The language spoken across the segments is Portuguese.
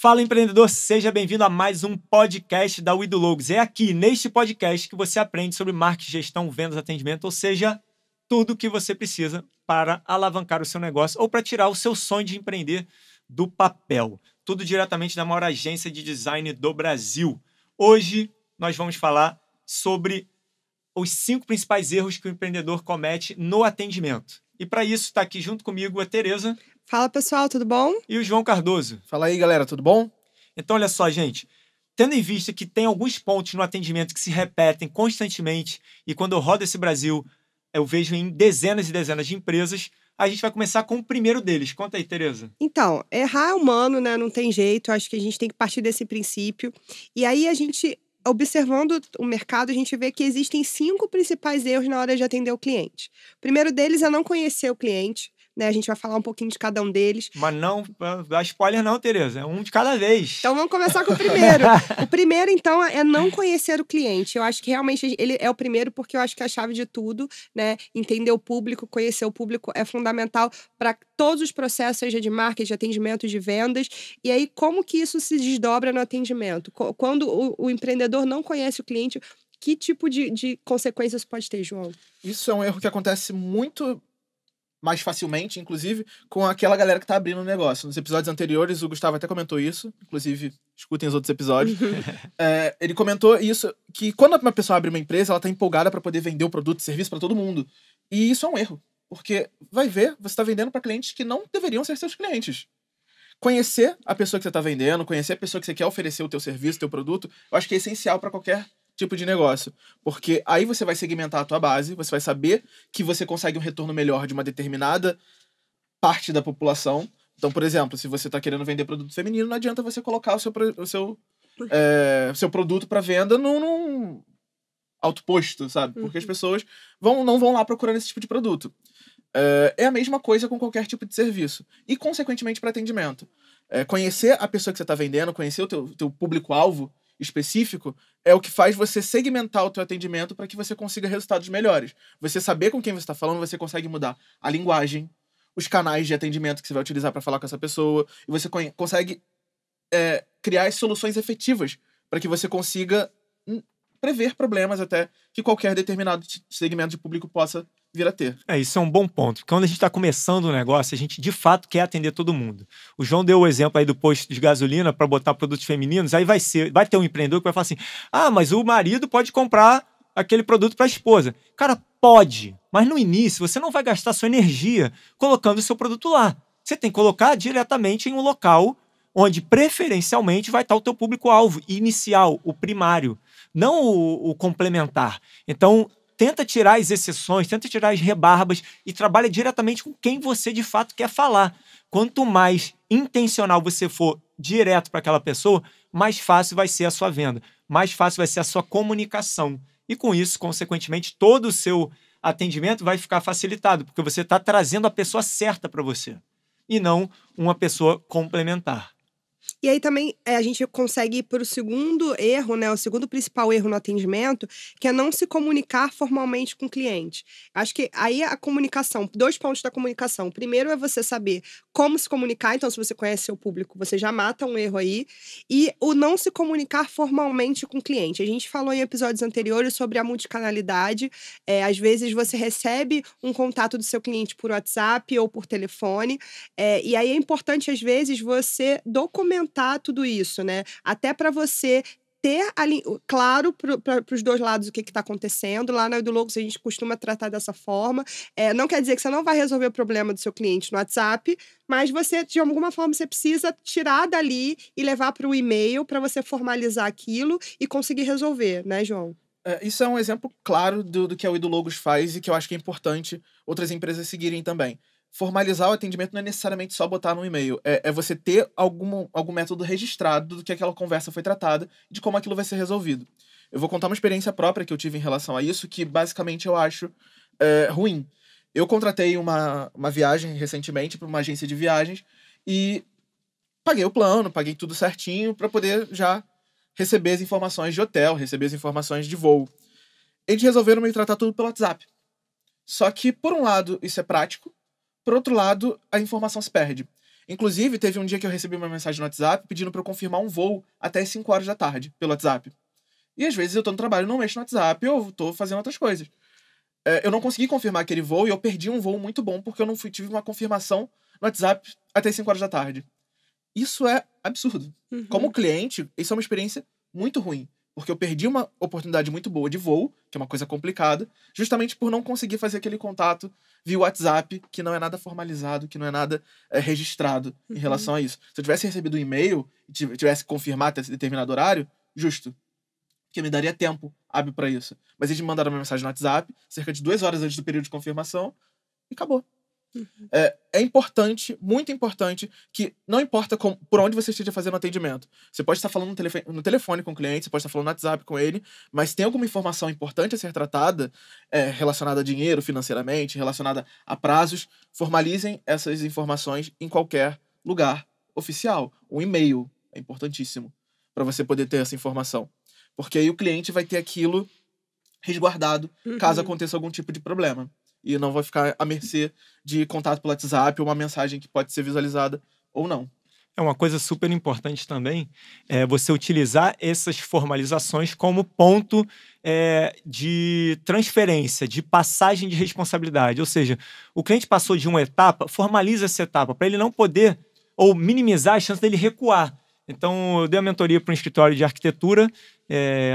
Fala, empreendedor, seja bem-vindo a mais um podcast da WeDoLogos. É aqui, neste podcast, que você aprende sobre marketing, gestão, vendas, atendimento, ou seja, tudo o que você precisa para alavancar o seu negócio ou para tirar o seu sonho de empreender do papel. Tudo diretamente da maior agência de design do Brasil. Hoje, nós vamos falar sobre os 5 principais erros que o empreendedor comete no atendimento. E para isso, está aqui junto comigo a Tereza. Fala, pessoal, tudo bom? E o João Cardoso. Fala aí, galera, tudo bom? Então, olha só, gente. Tendo em vista que tem alguns pontos no atendimento que se repetem constantemente, e quando eu rodo esse Brasil, eu vejo em dezenas e dezenas de empresas, a gente vai começar com o primeiro deles. Conta aí, Tereza. Então, errar é humano, né? Não tem jeito. Acho que a gente tem que partir desse princípio. E aí, a gente, observando o mercado, a gente vê que existem 5 principais erros na hora de atender o cliente. O primeiro deles é não conhecer o cliente. Né, a gente vai falar um pouquinho de cada um deles. Mas não dá spoiler não, Tereza. É um de cada vez. Então vamos começar com o primeiro. O primeiro, então, é não conhecer o cliente. Eu acho que realmente ele é o primeiro porque eu acho que é a chave de tudo, né? Entender o público, conhecer o público é fundamental para todos os processos, seja de marketing, de atendimento, de vendas. E aí, como que isso se desdobra no atendimento? Quando o empreendedor não conhece o cliente, que tipo de consequências pode ter, João? Isso é um erro que acontece muito mais facilmente, inclusive, com aquela galera que tá abrindo o negócio. Nos episódios anteriores, o Gustavo até comentou isso. Inclusive, escutem os outros episódios. Ele comentou isso, que quando uma pessoa abre uma empresa, ela tá empolgada para poder vender o produto e serviço para todo mundo. E isso é um erro. Porque, vai ver, você tá vendendo para clientes que não deveriam ser seus clientes. Conhecer a pessoa que você tá vendendo, conhecer a pessoa que você quer oferecer o teu serviço, o teu produto, eu acho que é essencial para qualquer tipo de negócio, porque aí você vai segmentar a tua base, você vai saber que você consegue um retorno melhor de uma determinada parte da população. Então, por exemplo, se você está querendo vender produto feminino, não adianta você colocar o seu produto para venda num autoposto, sabe? Porque as pessoas não vão lá procurando esse tipo de produto. É a mesma coisa com qualquer tipo de serviço. E, consequentemente, para atendimento. Conhecer a pessoa que você está vendendo, conhecer o teu público-alvo específico é o que faz você segmentar o teu atendimento para que você consiga resultados melhores. Você saber com quem você está falando, você consegue mudar a linguagem, os canais de atendimento que você vai utilizar para falar com essa pessoa, e você consegue criar as soluções efetivas para que você consiga prever problemas até que qualquer determinado segmento de público possa vir a ter. Isso é um bom ponto. Quando a gente está começando um negócio, a gente de fato quer atender todo mundo. O João deu o exemplo aí do posto de gasolina para botar produtos femininos, aí vai ter um empreendedor que vai falar assim, mas o marido pode comprar aquele produto para a esposa. Cara, pode, mas no início você não vai gastar sua energia colocando o seu produto lá. Você tem que colocar diretamente em um local onde preferencialmente vai estar o teu público-alvo inicial, o primário, não o complementar. Então, tenta tirar as exceções, tenta tirar as rebarbas e trabalha diretamente com quem você de fato quer falar. Quanto mais intencional você for direto para aquela pessoa, mais fácil vai ser a sua venda, mais fácil vai ser a sua comunicação. E com isso, consequentemente, todo o seu atendimento vai ficar facilitado, porque você está trazendo a pessoa certa para você e não uma pessoa complementar. E aí também a gente consegue ir para o segundo erro, né? O segundo principal erro no atendimento, que é não se comunicar formalmente com o cliente. Acho que aí a comunicação, 2 pontos da comunicação. O primeiro é você saber como se comunicar, então se você conhece seu público, você já mata um erro aí. E o não se comunicar formalmente com o cliente. A gente falou em episódios anteriores sobre a multicanalidade. Às vezes você recebe um contato do seu cliente por WhatsApp ou por telefone. E aí é importante, às vezes, você documentar tudo isso, né? Até para você ter claro para os 2 lados o que está acontecendo. Lá na WeDoLogos a gente costuma tratar dessa forma. Não quer dizer que você não vai resolver o problema do seu cliente no WhatsApp, mas você, de alguma forma, você precisa tirar dali e levar para o e-mail para você formalizar aquilo e conseguir resolver, né, João? Isso é um exemplo claro do que a WeDoLogos faz e que eu acho que é importante outras empresas seguirem também. Formalizar o atendimento não é necessariamente só botar no e-mail. É você ter algum método registrado do que aquela conversa foi tratada e de como aquilo vai ser resolvido. Eu vou contar uma experiência própria que eu tive em relação a isso, que basicamente eu acho ruim. Eu contratei uma viagem recentemente para uma agência de viagens e paguei o plano, paguei tudo certinho para poder já receber as informações de hotel, receber as informações de voo. Eles resolveram me tratar tudo pelo WhatsApp. Só que, por um lado, isso é prático. Por outro lado, a informação se perde. Inclusive, teve um dia que eu recebi uma mensagem no WhatsApp pedindo pra eu confirmar um voo até as 5 horas da tarde, pelo WhatsApp. E às vezes eu tô no trabalho, não mexo no WhatsApp, eu tô fazendo outras coisas. Eu não consegui confirmar aquele voo e eu perdi um voo muito bom porque eu não tive uma confirmação no WhatsApp até as 5 horas da tarde. Isso é absurdo. Como cliente, isso é uma experiência muito ruim. Porque eu perdi uma oportunidade muito boa de voo, que é uma coisa complicada, justamente por não conseguir fazer aquele contato via WhatsApp, que não é nada formalizado, que não é nada registrado em relação a isso. Se eu tivesse recebido um e-mail e tivesse que confirmar até determinado horário, justo. Porque me daria tempo hábil para isso. Mas eles me mandaram uma mensagem no WhatsApp, cerca de 2 horas antes do período de confirmação, e acabou. É importante, muito importante, que não importa por onde você esteja fazendo atendimento. Você pode estar falando no telefone com o cliente, você pode estar falando no WhatsApp com ele, mas tem alguma informação importante a ser tratada, relacionada a dinheiro, financeiramente, relacionada a prazos, formalizem essas informações em qualquer lugar oficial. Um e-mail é importantíssimo para você poder ter essa informação. Porque aí o cliente vai ter aquilo resguardado caso aconteça algum tipo de problema. E não vai ficar à mercê de contato pelo WhatsApp ou uma mensagem que pode ser visualizada ou não. Uma coisa super importante também é você utilizar essas formalizações como ponto de transferência, de passagem de responsabilidade. Ou seja, o cliente passou de uma etapa, formaliza essa etapa, para ele não poder ou minimizar a chance dele recuar. Então, eu dei a mentoria para um escritório de arquitetura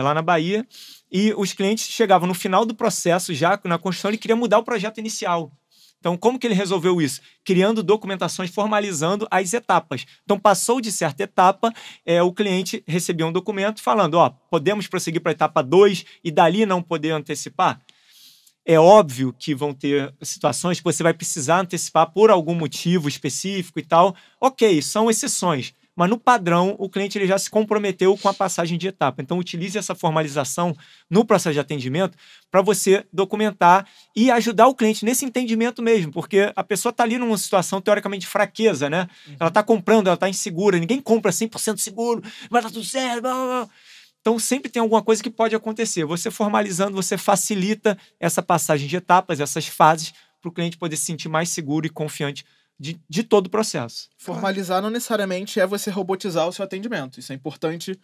lá na Bahia, e os clientes chegavam no final do processo, já na construção, ele queria mudar o projeto inicial. Então, como que ele resolveu isso? Criando documentações, formalizando as etapas. Então, passou de certa etapa, o cliente recebia um documento falando, podemos prosseguir para a etapa 2 e dali não poder antecipar? É óbvio que vão ter situações que você vai precisar antecipar por algum motivo específico e tal. Ok, são exceções. Mas no padrão, o cliente ele já se comprometeu com a passagem de etapa. Então, utilize essa formalização no processo de atendimento para você documentar e ajudar o cliente nesse entendimento mesmo, porque a pessoa está ali numa situação teoricamente de fraqueza, né? Ela está comprando, ela está insegura, ninguém compra 100% seguro, vai dar tudo certo, blá, blá, blá. Então, sempre tem alguma coisa que pode acontecer. Você formalizando, você facilita essa passagem de etapas, essas fases, para o cliente poder se sentir mais seguro e confiante de todo o processo. Formalizar não necessariamente é você robotizar o seu atendimento. Isso é importante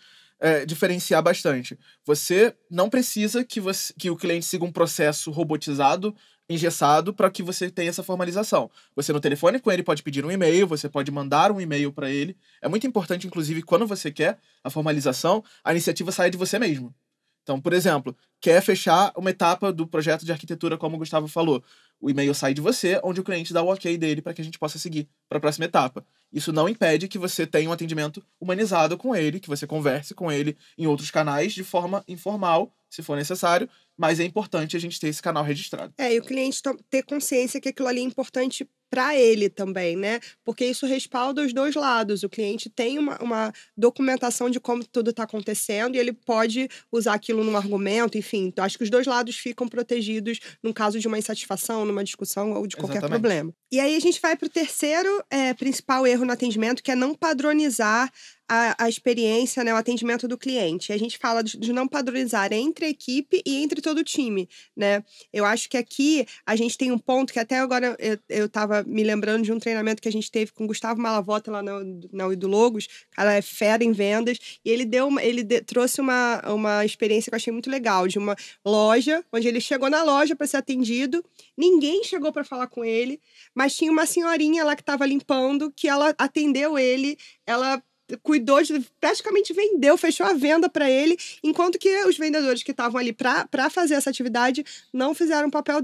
diferenciar bastante. Você não precisa que o cliente siga um processo robotizado, engessado, para que você tenha essa formalização. Você no telefone com ele pode pedir um e-mail, você pode mandar um e-mail para ele. É muito importante, inclusive, quando você quer a formalização, a iniciativa sai de você mesmo. Então, por exemplo, quer fechar uma etapa do projeto de arquitetura, como o Gustavo falou. O e-mail sai de você, onde o cliente dá o ok dele para que a gente possa seguir para a próxima etapa. Isso não impede que você tenha um atendimento humanizado com ele, que você converse com ele em outros canais de forma informal, se for necessário, mas é importante a gente ter esse canal registrado. E o cliente ter consciência que aquilo ali é importante para ele também, né? Porque isso respalda os dois lados. O cliente tem uma documentação de como tudo está acontecendo e ele pode usar aquilo num argumento, enfim. Então, acho que os dois lados ficam protegidos no caso de uma insatisfação, numa discussão ou de qualquer problema. E aí a gente vai para o terceiro principal erro no atendimento, que é não padronizar a experiência, né, o atendimento do cliente. A gente fala de não padronizar entre a equipe e entre todo o time, né? Eu acho que aqui a gente tem um ponto que até agora eu estava me lembrando de um treinamento que a gente teve com o Gustavo Malavota lá na UI do Logos. O cara é fera em vendas. E ele trouxe uma experiência que eu achei muito legal, de uma loja, onde ele chegou na loja para ser atendido. Ninguém chegou para falar com ele, mas tinha uma senhorinha lá que estava limpando, que ela atendeu ele, ela cuidou, praticamente vendeu, fechou a venda para ele, enquanto que os vendedores que estavam ali para fazer essa atividade não fizeram o papel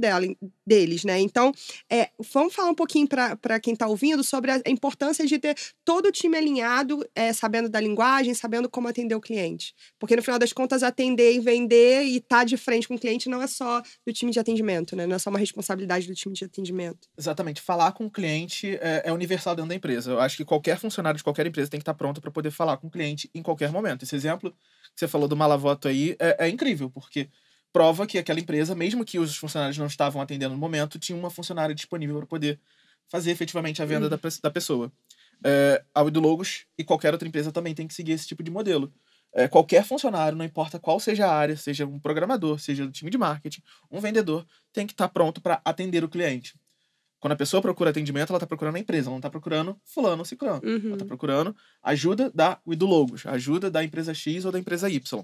deles, né? Então, vamos falar um pouquinho para quem está ouvindo sobre a importância de ter todo o time alinhado, sabendo da linguagem, sabendo como atender o cliente. Porque, no final das contas, atender e vender e estar de frente com o cliente não é só do time de atendimento, né? Não é só uma responsabilidade do time de atendimento. Exatamente. Falar com o cliente é universal dentro da empresa. Eu acho que qualquer funcionário de qualquer empresa tem que estar pronto para poder falar com o cliente em qualquer momento. Esse exemplo que você falou do Malavoto aí é incrível, porque prova que aquela empresa, mesmo que os funcionários não estavam atendendo no momento, tinha uma funcionária disponível para poder fazer efetivamente a venda da pessoa. A UI do Logos e qualquer outra empresa também tem que seguir esse tipo de modelo. Qualquer funcionário, não importa qual seja a área, seja um programador, seja do time de marketing, um vendedor, tem que estar pronto para atender o cliente. Quando a pessoa procura atendimento, ela tá procurando a empresa, ela não tá procurando fulano ou ciclano. Ela tá procurando ajuda da Widologos, ajuda da empresa X ou da empresa Y.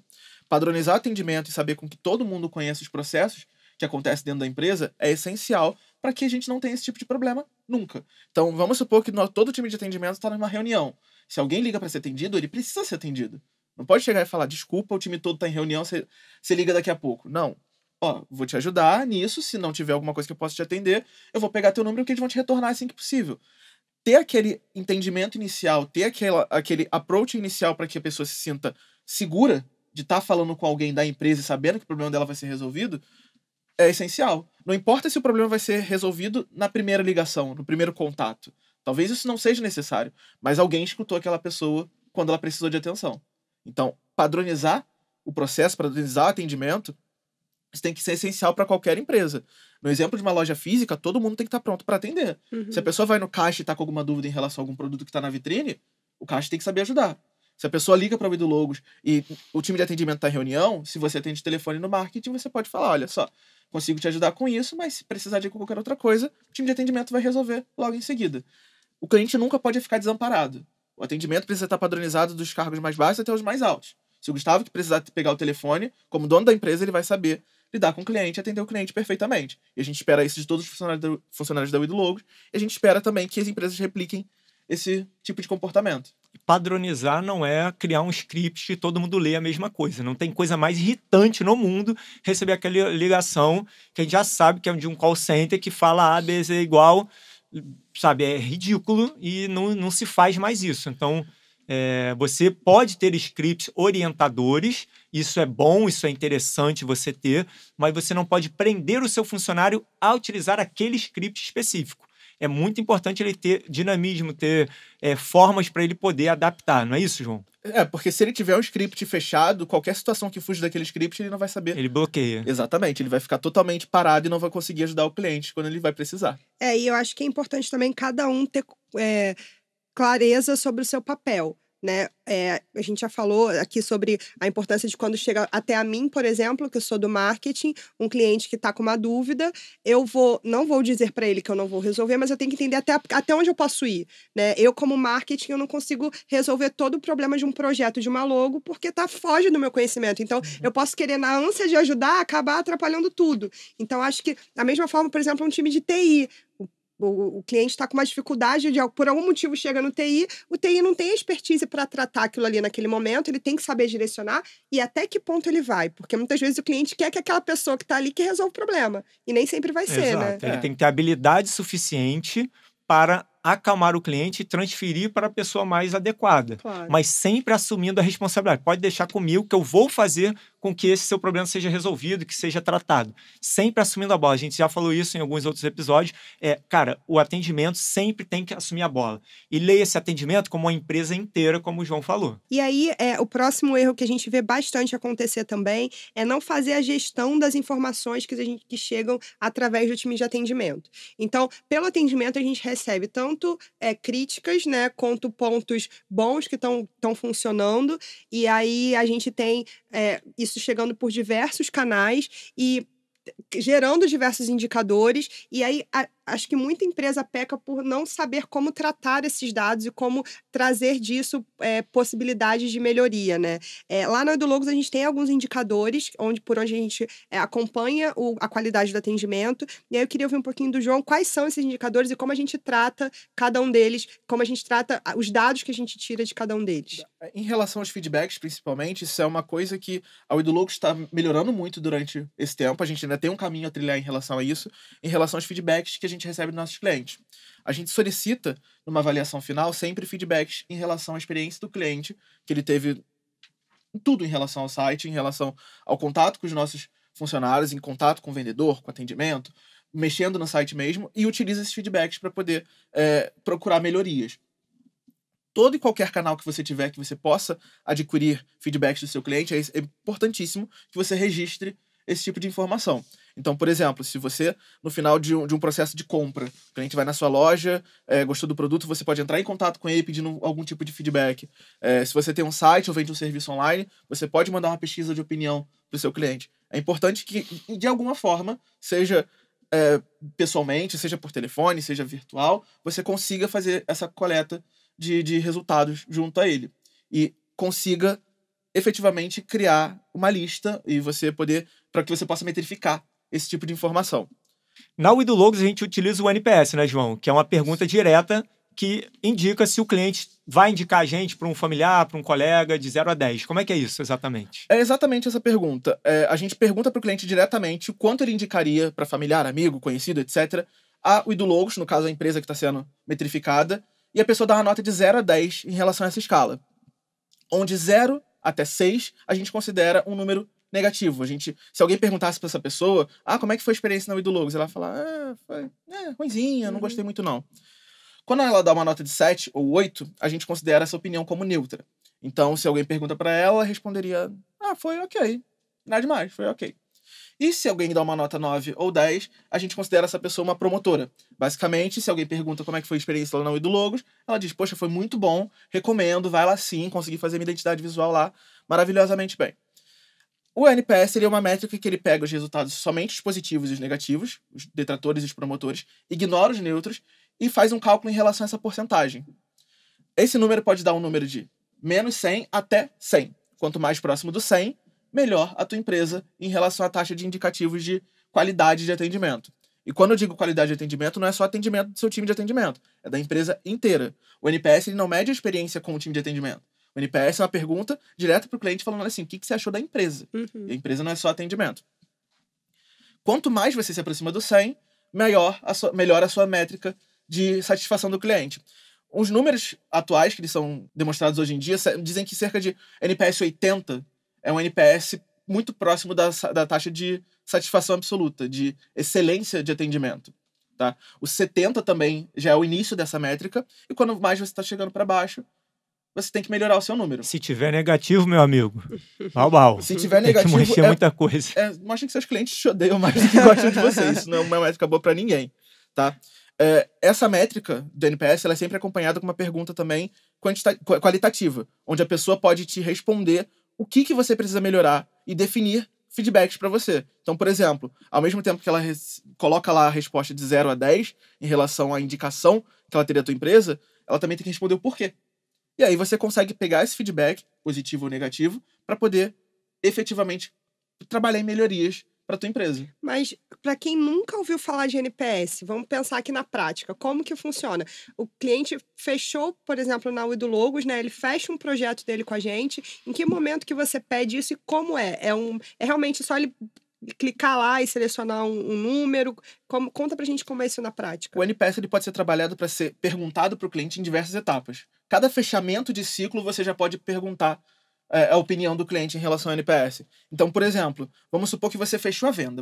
Padronizar atendimento e saber com que todo mundo conheça os processos que acontecem dentro da empresa é essencial para que a gente não tenha esse tipo de problema nunca. Então, vamos supor que todo time de atendimento está numa reunião. Se alguém liga para ser atendido, ele precisa ser atendido. Não pode chegar e falar, desculpa, o time todo tá em reunião, você liga daqui a pouco. Não. Ó, vou te ajudar nisso, se não tiver alguma coisa que eu possa te atender, eu vou pegar teu número que eles vão te retornar assim que possível. Ter aquele entendimento inicial, ter aquele approach inicial para que a pessoa se sinta segura de estar falando com alguém da empresa e sabendo que o problema dela vai ser resolvido, é essencial. Não importa se o problema vai ser resolvido na primeira ligação, no primeiro contato. Talvez isso não seja necessário, mas alguém escutou aquela pessoa quando ela precisou de atenção. Então, padronizar o processo, padronizar o atendimento, isso tem que ser essencial para qualquer empresa. No exemplo de uma loja física, todo mundo tem que estar pronto para atender. Se a pessoa vai no caixa e está com alguma dúvida em relação a algum produto que está na vitrine, o caixa tem que saber ajudar. Se a pessoa liga para o Widologos e o time de atendimento está em reunião, se você atende telefone no marketing, você pode falar, olha só, consigo te ajudar com isso, mas se precisar de qualquer outra coisa, o time de atendimento vai resolver logo em seguida. O cliente nunca pode ficar desamparado. O atendimento precisa estar padronizado dos cargos mais baixos até os mais altos. Se o Gustavo que precisar pegar o telefone, como dono da empresa, ele vai saber lidar com o cliente e atender o cliente perfeitamente. E a gente espera isso de todos os funcionários da Widologos, e a gente espera também que as empresas repliquem esse tipo de comportamento. Padronizar não é criar um script que todo mundo lê a mesma coisa. Não tem coisa mais irritante no mundo receber aquela ligação que a gente já sabe que é de um call center que fala A, B, Z igual, sabe? É ridículo e não se faz mais isso. Então, você pode ter scripts orientadores, isso é bom, isso é interessante você ter, mas você não pode prender o seu funcionário a utilizar aquele script específico. É muito importante ele ter dinamismo, ter formas para ele poder adaptar, não é isso, João? Porque se ele tiver um script fechado, qualquer situação que fuja daquele script, ele não vai saber. Ele bloqueia. Exatamente, ele vai ficar totalmente parado e não vai conseguir ajudar o cliente quando ele vai precisar. E eu acho que é importante também cada um ter clareza sobre o seu papel, né? A gente já falou aqui sobre a importância de quando chega até a mim, por exemplo, que eu sou do marketing, um cliente que está com uma dúvida, não vou dizer para ele que eu não vou resolver, mas eu tenho que entender até onde eu posso ir, né? Eu, como marketing, eu não consigo resolver todo o problema de um projeto, de uma logo, porque foge do meu conhecimento. Então, eu posso querer, na ânsia de ajudar, acabar atrapalhando tudo. Então, acho que, da mesma forma, por exemplo, um time de TI, o cliente está com uma dificuldade, por algum motivo chega no TI, o TI não tem expertise para tratar aquilo ali naquele momento, ele tem que saber direcionar e até que ponto ele vai, porque muitas vezes o cliente quer que aquela pessoa que está ali que resolva o problema, e nem sempre vai ser, né? Ele tem que ter habilidade suficiente para acalmar o cliente e transferir para a pessoa mais adequada. Claro. Mas sempre assumindo a responsabilidade. Pode deixar comigo que eu vou fazer com que esse seu problema seja resolvido, que seja tratado. Sempre assumindo a bola. A gente já falou isso em alguns outros episódios. Cara, o atendimento sempre tem que assumir a bola. E leia esse atendimento como uma empresa inteira, como o João falou. E aí, o próximo erro que a gente vê bastante acontecer também é não fazer a gestão das informações que chegam através do time de atendimento. Então, pelo atendimento, a gente recebe tanto críticas, né, quanto pontos bons que estão funcionando, e aí a gente tem isso chegando por diversos canais e gerando diversos indicadores, e aí acho que muita empresa peca por não saber como tratar esses dados e como trazer disso possibilidades de melhoria, né? Lá na Widologos a gente tem alguns indicadores por onde a gente acompanha a qualidade do atendimento, e aí eu queria ouvir um pouquinho do João, quais são esses indicadores e como a gente trata cada um deles, como a gente trata os dados que a gente tira de cada um deles. Em relação aos feedbacks, principalmente, isso é uma coisa que a Widologos está melhorando muito durante esse tempo, a gente ainda tem um caminho a trilhar em relação a isso, em relação aos feedbacks que a gente recebe dos nossos clientes. A gente solicita, numa avaliação final, sempre feedbacks em relação à experiência do cliente, que ele teve tudo em relação ao site, em relação ao contato com os nossos funcionários, em contato com o vendedor, com o atendimento, mexendo no site mesmo, e utiliza esses feedbacks para poder procurar melhorias. Todo e qualquer canal que você tiver, que você possa adquirir feedbacks do seu cliente, é importantíssimo que você registre esse tipo de informação. Então, por exemplo, se você, no final de um processo de compra, o cliente vai na sua loja, gostou do produto, você pode entrar em contato com ele pedindo algum tipo de feedback. Se você tem um site ou vende um serviço online, você pode mandar uma pesquisa de opinião para o seu cliente. É importante que, de alguma forma, seja pessoalmente, seja por telefone, seja virtual, você consiga fazer essa coleta de resultados junto a ele. E consiga efetivamente criar uma lista e para que você possa metrificar esse tipo de informação. Na Widologos a gente utiliza o NPS, né, João? Que é uma pergunta direta que indica se o cliente vai indicar a gente para um familiar, para um colega, de 0 a 10. Como é que é isso, exatamente? É exatamente essa pergunta. A gente pergunta para o cliente diretamente o quanto ele indicaria para familiar, amigo, conhecido, etc., a Widologos, no caso a empresa que está sendo metrificada, e a pessoa dá uma nota de 0 a 10 em relação a essa escala. Onde 0 até 6 a gente considera um número negativo. Se alguém perguntasse para essa pessoa, como é que foi a experiência na Widologos? Ela vai falar, foi ruinzinha, não gostei muito não. Quando ela dá uma nota de 7 ou 8, a gente considera essa opinião como neutra. Então, se alguém pergunta para ela responderia, foi ok, nada demais, foi ok. E se alguém dá uma nota 9 ou 10, a gente considera essa pessoa uma promotora. Basicamente, se alguém pergunta como é que foi a experiência lá na Widologos, ela diz, poxa, foi muito bom, recomendo, vai lá sim, consegui fazer minha identidade visual lá maravilhosamente bem. O NPS é uma métrica que ele pega os resultados somente os positivos e os negativos, os detratores e os promotores, ignora os neutros e faz um cálculo em relação a essa porcentagem. Esse número pode dar um número de menos 100 até 100. Quanto mais próximo do 100, melhor a tua empresa em relação à taxa de indicativos de qualidade de atendimento. E quando eu digo qualidade de atendimento, não é só atendimento do seu time de atendimento, é da empresa inteira. O NPS ele não mede a experiência com o time de atendimento. O NPS é uma pergunta direta para o cliente falando assim, o que você achou da empresa? E a empresa não é só atendimento. Quanto mais você se aproxima do 100, melhor a sua métrica de satisfação do cliente. Os números atuais que eles são demonstrados hoje em dia dizem que cerca de NPS 80 é um NPS muito próximo da taxa de satisfação absoluta, de excelência de atendimento. Tá? O 70 também já é o início dessa métrica, e quando mais você está chegando para baixo, você tem que melhorar o seu número. Se tiver negativo, meu amigo, bal. Se tiver negativo, tem que mexer muita coisa. Mostra que seus clientes te odeiam mais do que gostam de você. Isso não é uma métrica boa para ninguém. Tá? Essa métrica do NPS ela é sempre acompanhada com uma pergunta também qualitativa, onde a pessoa pode te responder o que você precisa melhorar e definir feedbacks para você. Então, por exemplo, ao mesmo tempo que ela coloca lá a resposta de 0 a 10 em relação à indicação que ela teria da tua empresa, ela também tem que responder o porquê. E aí você consegue pegar esse feedback, positivo ou negativo, para poder efetivamente trabalhar em melhorias para tua empresa. Mas para quem nunca ouviu falar de NPS, vamos pensar aqui na prática, como que funciona? O cliente fechou, por exemplo, na Widologos, né? Ele fecha um projeto dele com a gente. Em que momento que você pede isso e como é? É realmente só ele clicar lá e selecionar um número? Conta pra gente como é isso na prática. O NPS ele pode ser trabalhado para ser perguntado para o cliente em diversas etapas. Cada fechamento de ciclo você já pode perguntar a opinião do cliente em relação ao NPS. Então, por exemplo, vamos supor que você fechou a venda,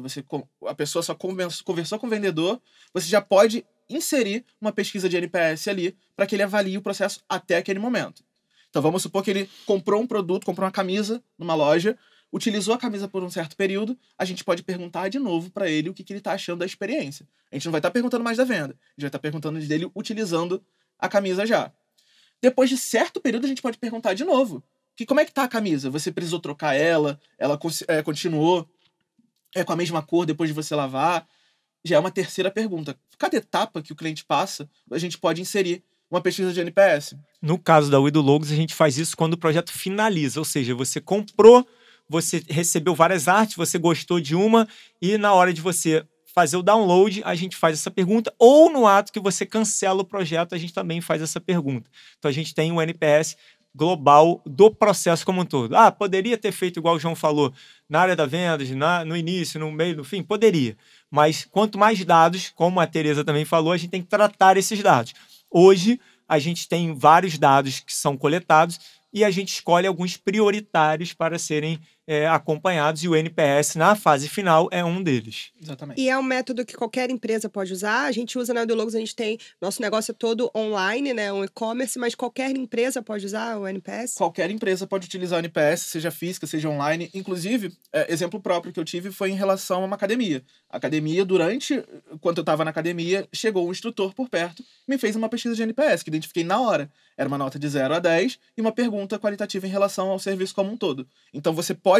a pessoa só conversou com o vendedor, você já pode inserir uma pesquisa de NPS ali para que ele avalie o processo até aquele momento. Então, vamos supor que ele comprou um produto, comprou uma camisa numa loja, utilizou a camisa por um certo período, a gente pode perguntar de novo para ele o que ele está achando da experiência. A gente não vai estar perguntando mais da venda, a gente vai estar perguntando dele utilizando a camisa já. Depois de certo período, a gente pode perguntar de novo. Como é que tá a camisa? Você precisou trocar ela continuou com a mesma cor depois de você lavar? Já é uma terceira pergunta. Cada etapa que o cliente passa, a gente pode inserir uma pesquisa de NPS. No caso da Widologos, a gente faz isso quando o projeto finaliza, ou seja, você comprou, você recebeu várias artes, você gostou de uma, e na hora de você fazer o download, a gente faz essa pergunta, ou no ato que você cancela o projeto, a gente também faz essa pergunta. Então a gente tem um NPS global do processo como um todo. Poderia ter feito igual o João falou, na área da vendas, no início, no meio, no fim? Poderia. Mas quanto mais dados, como a Tereza também falou, a gente tem que tratar esses dados. Hoje, a gente tem vários dados que são coletados e a gente escolhe alguns prioritários para serem acompanhados, e o NPS, na fase final, é um deles. Exatamente. E é um método que qualquer empresa pode usar. A gente usa na Widologos, a gente tem... Nosso negócio é todo online, né? Um e-commerce, mas qualquer empresa pode usar o NPS? Qualquer empresa pode utilizar o NPS, seja física, seja online. Inclusive, exemplo próprio que eu tive foi em relação a uma academia. A academia, enquanto eu estava na academia, chegou um instrutor por perto e me fez uma pesquisa de NPS, que identifiquei na hora. Era uma nota de 0 a 10 e uma pergunta qualitativa em relação ao serviço como um todo. Então, você pode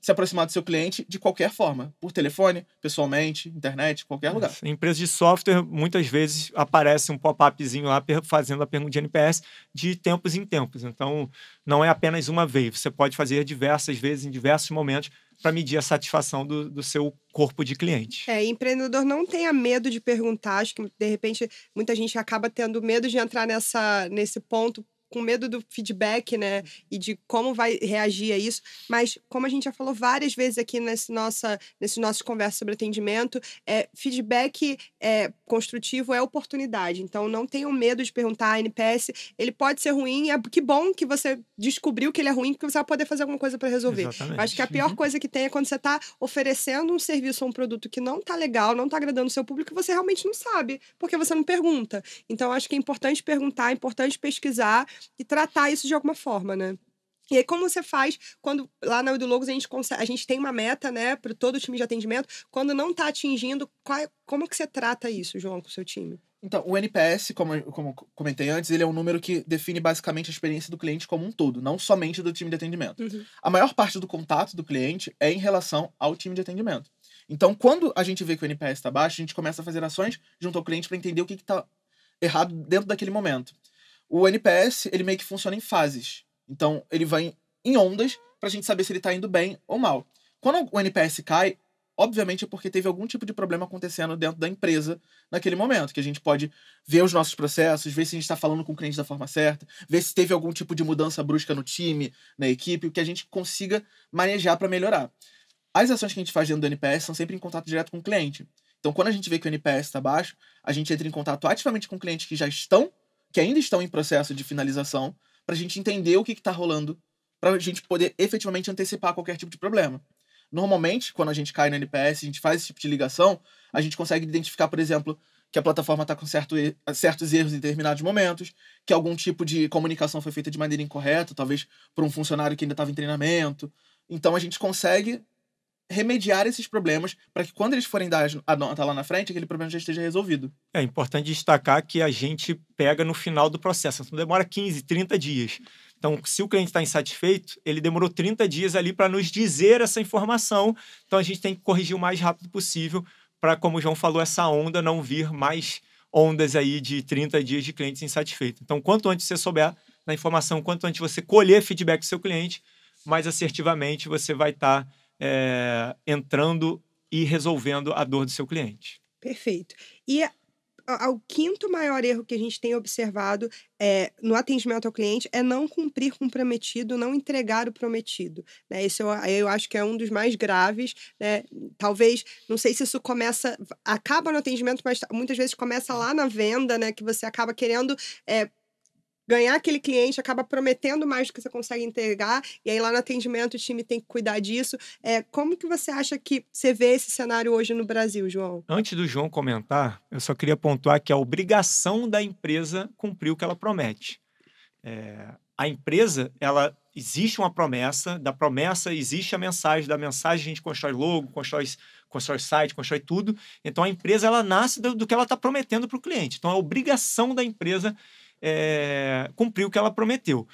se aproximar do seu cliente de qualquer forma, por telefone, pessoalmente, internet, qualquer lugar. Em empresas de software, muitas vezes aparece um pop-upzinho lá fazendo a pergunta de NPS de tempos em tempos. Então, não é apenas uma vez. Você pode fazer diversas vezes, em diversos momentos, para medir a satisfação do seu corpo de clientes. Empreendedor não tenha medo de perguntar. Acho que, de repente, muita gente acaba tendo medo de entrar nesse ponto, com medo do feedback, né? E de como vai reagir a isso. Mas, como a gente já falou várias vezes aqui nesse nosso conversa sobre atendimento, feedback construtivo é oportunidade. Então, não tenham medo de perguntar. NPS, ele pode ser ruim. Que bom que você descobriu que ele é ruim, porque você vai poder fazer alguma coisa para resolver. Exatamente. Eu acho que a pior coisa que tem é quando você está oferecendo um serviço ou um produto que não está legal, não está agradando o seu público, e você realmente não sabe, porque você não pergunta. Então, acho que é importante perguntar, é importante pesquisar e tratar isso de alguma forma, né? E aí, como você faz quando lá na Edulogos a gente tem uma meta, né, para todo o time de atendimento, quando não está atingindo, como que você trata isso, João, com o seu time? Então, o NPS, como comentei antes, ele é um número que define basicamente a experiência do cliente como um todo, não somente do time de atendimento. A maior parte do contato do cliente é em relação ao time de atendimento. Então, quando a gente vê que o NPS está baixo, a gente começa a fazer ações junto ao cliente para entender o que está errado dentro daquele momento. O NPS, ele meio que funciona em fases. Então, ele vai em ondas pra gente saber se ele tá indo bem ou mal. Quando o NPS cai, obviamente é porque teve algum tipo de problema acontecendo dentro da empresa naquele momento, que a gente pode ver os nossos processos, ver se a gente está falando com o cliente da forma certa, ver se teve algum tipo de mudança brusca no time, na equipe, que a gente consiga manejar para melhorar. As ações que a gente faz dentro do NPS são sempre em contato direto com o cliente. Então, quando a gente vê que o NPS está baixo, a gente entra em contato ativamente com clientes que ainda estão em processo de finalização, para a gente entender o que está rolando, para a gente poder efetivamente antecipar qualquer tipo de problema. Normalmente, quando a gente cai no NPS, a gente faz esse tipo de ligação, a gente consegue identificar, por exemplo, que a plataforma está com certos erros em determinados momentos, que algum tipo de comunicação foi feita de maneira incorreta, talvez por um funcionário que ainda estava em treinamento. Então, a gente consegue remediar esses problemas para que quando eles forem dar a nota lá na frente, aquele problema já esteja resolvido. É importante destacar que a gente pega no final do processo. Então, demora 15, 30 dias. Então, se o cliente está insatisfeito, ele demorou 30 dias ali para nos dizer essa informação. Então, a gente tem que corrigir o mais rápido possível para, como o João falou, essa onda não vir mais ondas aí de 30 dias de clientes insatisfeitos. Então, quanto antes você souber da informação, quanto antes você colher feedback do seu cliente, mais assertivamente você vai estar entrando e resolvendo a dor do seu cliente. Perfeito. E o quinto maior erro que a gente tem observado no atendimento ao cliente é não cumprir com o prometido, não entregar o prometido. Né? Isso eu acho que é um dos mais graves. Né? Talvez, não sei se isso acaba no atendimento, mas muitas vezes começa lá na venda, né? Que você acaba querendo ganhar aquele cliente, acaba prometendo mais do que você consegue entregar, e aí lá no atendimento o time tem que cuidar disso. Como que você acha que você vê esse cenário hoje no Brasil, João? Antes do João comentar, eu só queria pontuar que a obrigação da empresa cumprir o que ela promete. A empresa, existe uma promessa, da promessa existe a mensagem, da mensagem a gente constrói logo, constrói site, constrói tudo. Então a empresa, ela nasce do que ela está prometendo para o cliente. Então a obrigação da empresa cumprir o que ela prometeu.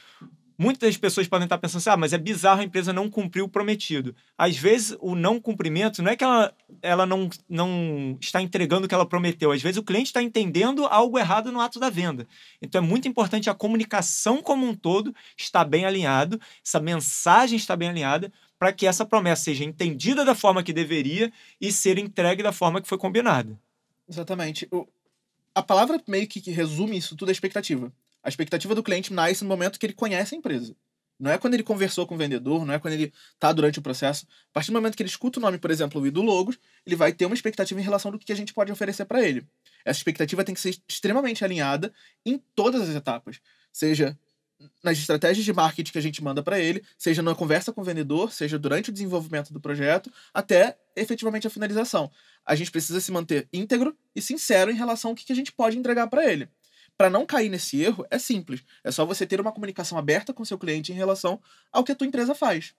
Muitas pessoas podem estar pensando assim, mas é bizarro a empresa não cumprir o prometido. Às vezes, o não cumprimento não é que ela não está entregando o que ela prometeu. Às vezes, o cliente está entendendo algo errado no ato da venda. Então, é muito importante a comunicação como um todo estar bem alinhado, essa mensagem está bem alinhada, para que essa promessa seja entendida da forma que deveria e ser entregue da forma que foi combinada. Exatamente. A palavra meio que resume isso tudo é expectativa. A expectativa do cliente nasce no momento que ele conhece a empresa. Não é quando ele conversou com o vendedor, não é quando ele está durante o processo. A partir do momento que ele escuta o nome, por exemplo, o Edulogos, ele vai ter uma expectativa em relação do que a gente pode oferecer para ele. Essa expectativa tem que ser extremamente alinhada em todas as etapas. Seja nas estratégias de marketing que a gente manda para ele, seja na conversa com o vendedor, seja durante o desenvolvimento do projeto, até efetivamente a finalização. A gente precisa se manter íntegro e sincero em relação ao que a gente pode entregar para ele. Para não cair nesse erro, é simples. É só você ter uma comunicação aberta com o seu cliente em relação ao que a tua empresa faz.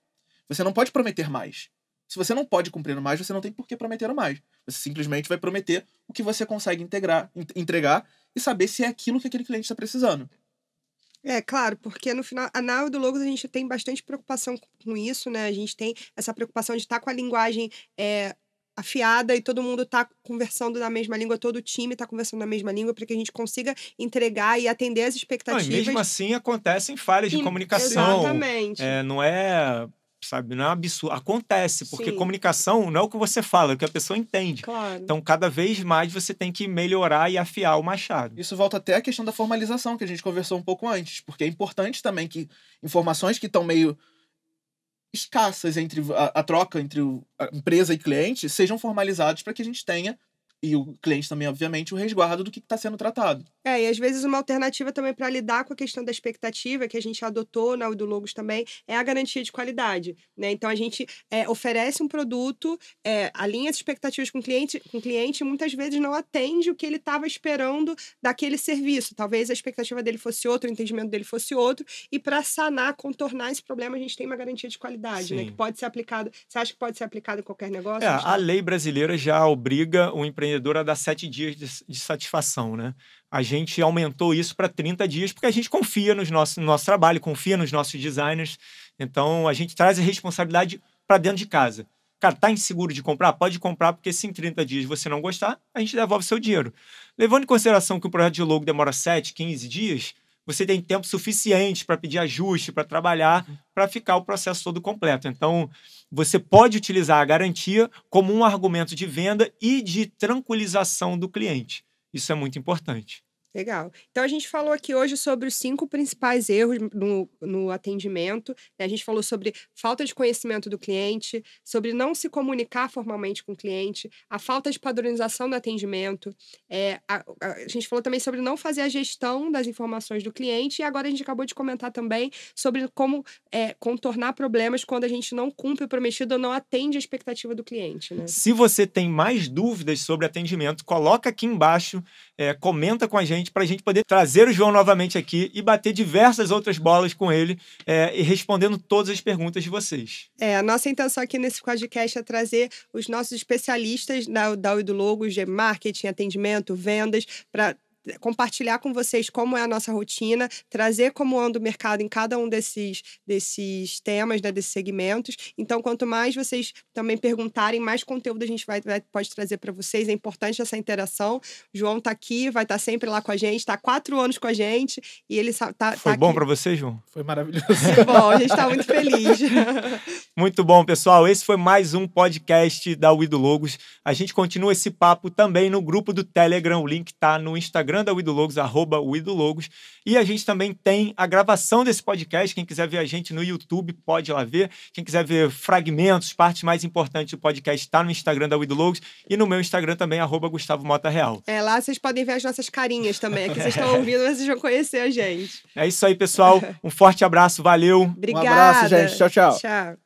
Você não pode prometer mais. Se você não pode cumprir mais, você não tem por que prometer mais. Você simplesmente vai prometer o que você consegue entregar e saber se é aquilo que aquele cliente está precisando. É, claro, porque no final, na do Logos a gente tem bastante preocupação com isso, né? A gente tem essa preocupação de estar com a linguagem afiada e todo mundo tá conversando na mesma língua, todo o time tá conversando na mesma língua para que a gente consiga entregar e atender as Não, e expectativas. mesmo assim acontecem falhas de E- comunicação. Exatamente. Não é, sabe, não é absurdo. Acontece, porque Sim. comunicação não é o que você fala, é o que a pessoa entende. Claro. Então, cada vez mais você tem que melhorar e afiar o machado. Isso volta até à questão da formalização, que a gente conversou um pouco antes, porque é importante também que informações que estão meio escassas entre a troca entre a empresa e cliente sejam formalizadas para que a gente tenha, e o cliente também, obviamente, o resguardo do que está sendo tratado. E às vezes uma alternativa também para lidar com a questão da expectativa, que a gente adotou na do Logos também, é a garantia de qualidade, né? Então a gente oferece um produto, alinha as expectativas com o cliente e muitas vezes não atende o que ele estava esperando daquele serviço. Talvez a expectativa dele fosse outra, o entendimento dele fosse outro, e para sanar, contornar esse problema, a gente tem uma garantia de qualidade, né? Sim. Que pode ser aplicada. Você acha que pode ser aplicada em qualquer negócio? A lei brasileira já obriga o empreendedor a dar 7 dias de satisfação, né? A gente aumentou isso para 30 dias porque a gente confia no nosso trabalho, confia nos nossos designers. Então, a gente traz a responsabilidade para dentro de casa. Cara, tá inseguro de comprar? Pode comprar, porque se em 30 dias você não gostar, a gente devolve seu dinheiro. Levando em consideração que o projeto de logo demora 7, 15 dias, você tem tempo suficiente para pedir ajuste, para trabalhar, para ficar o processo todo completo. Então, você pode utilizar a garantia como um argumento de venda e de tranquilização do cliente. Isso é muito importante. Legal. Então, a gente falou aqui hoje sobre os 5 principais erros no atendimento, né? A gente falou sobre falta de conhecimento do cliente, sobre não se comunicar formalmente com o cliente, a falta de padronização do atendimento. A gente falou também sobre não fazer a gestão das informações do cliente, e agora a gente acabou de comentar também sobre como contornar problemas quando a gente não cumpre o prometido ou não atende a expectativa do cliente, né? Se você tem mais dúvidas sobre atendimento, coloca aqui embaixo, comenta com a gente, para a gente poder trazer o João novamente aqui e bater diversas outras bolas com ele e respondendo todas as perguntas de vocês. A nossa intenção aqui nesse podcast é trazer os nossos especialistas da do Logos de marketing, atendimento, vendas, para compartilhar com vocês como é a nossa rotina, trazer como anda o mercado em cada um desses temas, né, desses segmentos. Então, quanto mais vocês também perguntarem, mais conteúdo a gente pode trazer para vocês. É importante essa interação. O João está aqui, vai estar sempre lá com a gente, está há 4 anos com a gente e ele tá Foi bom aqui. para você, João? Foi maravilhoso. Bom, a gente está muito feliz. Muito bom, pessoal. Esse foi mais um podcast da do Logos. A gente continua esse papo também no grupo do Telegram. O link está no Instagram da do Logos, @Logos. E a gente também tem a gravação desse podcast. Quem quiser ver a gente no YouTube, pode ir lá ver. Quem quiser ver fragmentos, partes mais importantes do podcast, está no Instagram da do Logos. E no meu Instagram também, @Gustavo Mota Real. Lá vocês podem ver as nossas carinhas também. Aqui vocês estão ouvindo, vocês vão conhecer a gente. É isso aí, pessoal. Um forte abraço. Valeu. Obrigada. Um abraço, gente. Tchau, tchau. Tchau.